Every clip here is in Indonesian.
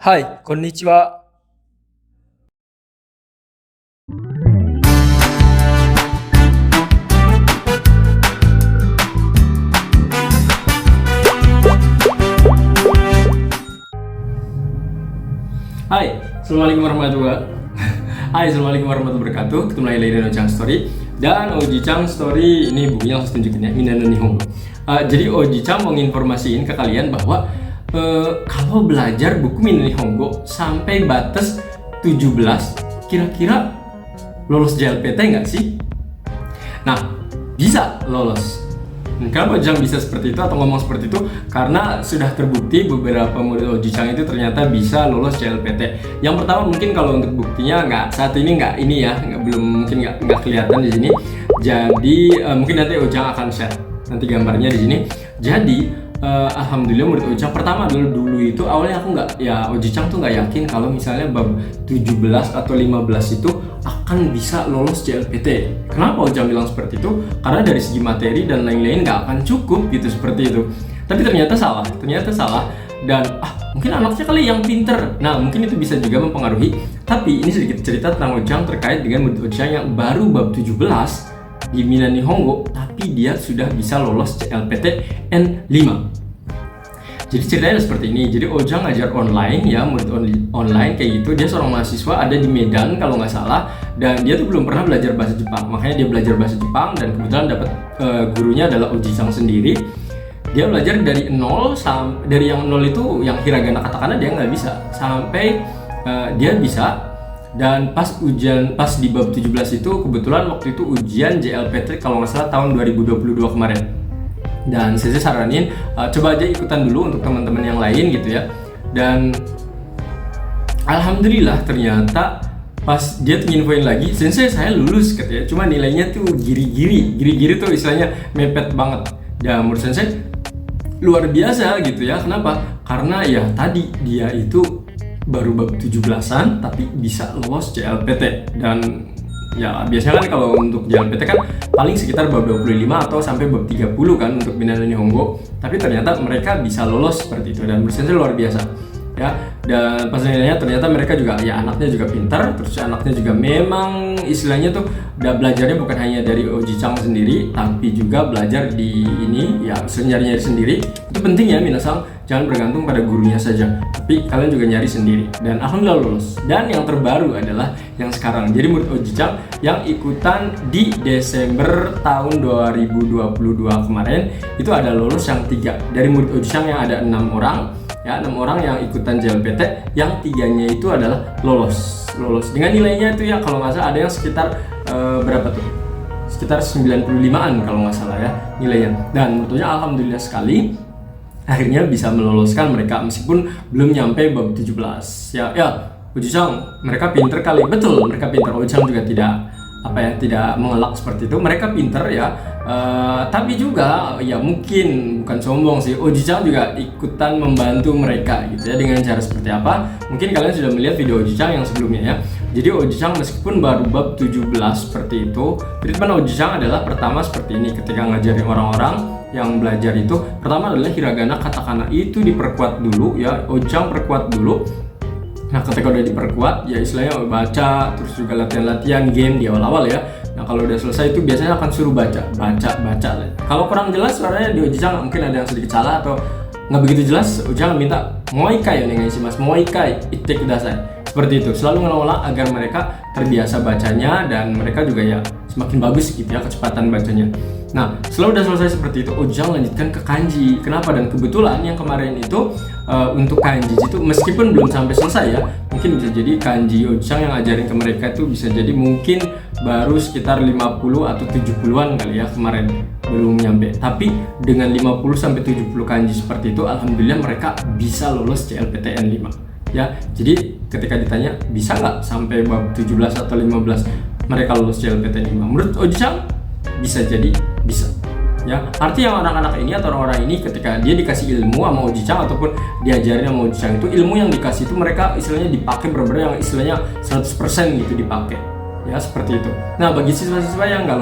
はい、こんにちは。Hai, Assalamualaikum warahmatullahi Hai, Assalamualaikum warahmatullahi wabarakatuh. Ketemu lagi dengan Ojang Story. Dan Oji-chan Story ini bukunya langsung tunjukin ya, Mina no Nihongo. Jadi Oji-chan mau nginformasiin ke kalian bahwa kalau belajar buku Mina no Nihongo sampai batas 17, kira-kira lolos JLPT nggak sih? Nah, bisa lolos. Kenapa Ojang bisa seperti itu atau ngomong seperti itu? Karena sudah terbukti beberapa murid Oji-chan itu ternyata bisa lolos JLPT. Yang pertama mungkin kalau untuk buktinya saat ini belum mungkin nggak kelihatan di sini. Jadi mungkin nanti Ojang akan share nanti gambarnya di sini. Jadi alhamdulillah murid Ojang pertama dulu itu awalnya aku Oji-chan tuh nggak yakin kalau misalnya bab 17 atau 15 itu akan bisa lolos JLPT. Kenapa Ojang bilang seperti itu? Karena dari segi materi dan lain-lain nggak akan cukup gitu seperti itu. Tapi ternyata salah dan mungkin anaknya kali yang pinter. Nah mungkin itu bisa juga mempengaruhi. Tapi ini sedikit cerita tentang Ojang terkait dengan murid Ojang yang baru bab 17 di Mina no Nihongo, tapi dia sudah bisa lolos JLPT N5. Jadi ceritanya seperti ini. Jadi Ojang ngajar online ya, murid online kayak gitu. Dia seorang mahasiswa ada di Medan kalau nggak salah, dan dia tuh belum pernah belajar bahasa Jepang. Makanya dia belajar bahasa Jepang dan kebetulan dapat gurunya adalah Oji-chan sendiri. Dia belajar dari nol dari yang nol itu yang hiragana katakana dia nggak bisa sampai dia bisa. Dan pas di bab 17 itu kebetulan waktu itu ujian JLPT kalau nggak salah tahun 2022 kemarin. Dan saya saranin coba aja ikutan dulu untuk teman-teman yang lain gitu ya. Dan alhamdulillah ternyata pas dia tuh nginfoin lagi, sensei saya lulus katanya, cuma nilainya tuh giri-giri tuh istilahnya mepet banget. Dan menurut sensei luar biasa gitu ya. Kenapa? Karena ya tadi dia itu baru bab 17-an tapi bisa lolos JLPT. Dan ya biasanya kan kalau untuk JLPT kan paling sekitar bab 25 atau sampai bab 30 kan untuk Mina no Nihongo. Tapi ternyata mereka bisa lolos seperti itu dan menurut saya luar biasa ya. Dan pas nilainya ternyata mereka juga ya anaknya juga pintar, terus anaknya juga memang istilahnya tuh udah belajarnya bukan hanya dari Oji-chan sendiri tapi juga belajar di ini ya, nyari sendiri. Itu penting ya minasang, jangan bergantung pada gurunya saja, tapi kalian juga nyari sendiri. Dan alhamdulillah lulus. Dan yang terbaru adalah yang sekarang. Jadi murid Oji-chan yang ikutan di Desember tahun 2022 kemarin itu ada lulus yang 3. Dari murid Oji-chan yang ada 6 orang ya, 6 orang yang ikutan JLPT, yang 3-nya itu adalah lolos dengan nilainya itu ya kalau nggak salah ada yang sekitar berapa tuh, sekitar 95an kalau nggak salah ya nilainya. Dan tentunya alhamdulillah sekali akhirnya bisa meloloskan mereka meskipun belum nyampe bab 17 ya. Oji-chan mereka pinter kali, betul mereka pinter. Oji-chan juga tidak mengelak seperti itu, mereka pinter ya. Tapi juga ya mungkin bukan sombong sih, Oji-chan juga ikutan membantu mereka gitu ya. Dengan cara seperti apa? Mungkin kalian sudah melihat video Oji-chan yang sebelumnya ya. Jadi Oji-chan meskipun baru bab 17 seperti itu, treatment Oji-chan adalah pertama seperti ini. Ketika ngajarin orang-orang yang belajar itu, pertama adalah hiragana katakana itu diperkuat dulu ya. Oji-chan perkuat dulu. Nah ketika udah diperkuat ya istilahnya baca, terus juga latihan game di awal-awal ya. Nah kalau udah selesai itu biasanya akan suruh baca. Kalau kurang jelas suaranya di Oji-chan mungkin ada yang sedikit salah atau nggak begitu jelas, Oji-chan minta moikai onegaishimasu, moikai itte kudasai. Seperti itu, selalu ngulang-ulang agar mereka terbiasa bacanya dan mereka juga ya semakin bagus gitu ya kecepatan bacanya. Nah setelah udah selesai seperti itu, Oji-chan lanjutkan ke kanji. Kenapa? Dan kebetulan yang kemarin itu untuk kanji itu meskipun belum sampai selesai ya, mungkin bisa jadi kanji Oji-chan yang ngajarin ke mereka itu bisa jadi mungkin baru sekitar 50 atau 70-an kali ya kemarin, belum nyampe. Tapi dengan 50 sampai 70 kanji seperti itu alhamdulillah mereka bisa lolos JLPT N5 ya. Jadi ketika ditanya bisa nggak sampai bab 17 atau 15 mereka lulus JLPT N5, menurut Oji-chan bisa jadi bisa ya. Artinya anak-anak ini atau orang-orang ini ketika dia dikasih ilmu sama Oji-chan ataupun diajarin sama Oji-chan itu, ilmu yang dikasih itu mereka istilahnya dipakai benar-benar yang istilahnya 100% gitu dipakai ya, seperti itu. Nah bagi siswa-siswa yang nggak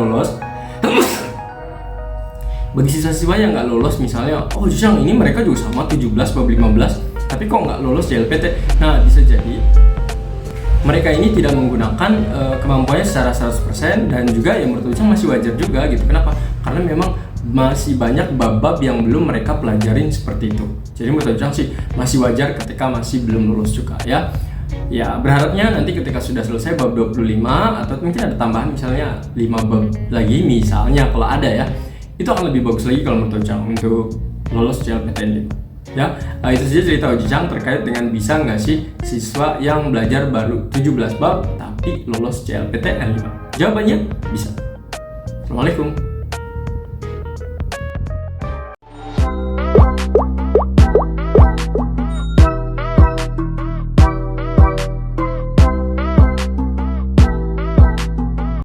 lolos misalnya Oji-chan ini mereka juga sama 17 bab 15 tapi kok nggak lolos JLPT. Nah, bisa jadi mereka ini tidak menggunakan kemampuannya secara 100%, dan juga yang menurut Ujang masih wajar juga gitu. Kenapa? Karena memang masih banyak bab-bab yang belum mereka pelajarin seperti itu. Jadi menurut Ujang sih masih wajar ketika masih belum lulus juga ya. Ya, berharapnya nanti ketika sudah selesai bab 25 atau mungkin ada tambahan misalnya 5 bab lagi misalnya kalau ada ya, itu akan lebih bagus lagi kalau menurut Ujang untuk lolos JLPTN ya. Itu saja cerita Ujang terkait dengan bisa nggak sih siswa yang belajar baru 17 bab tapi lolos JLPTN 5. Jawabannya bisa. Assalamualaikum.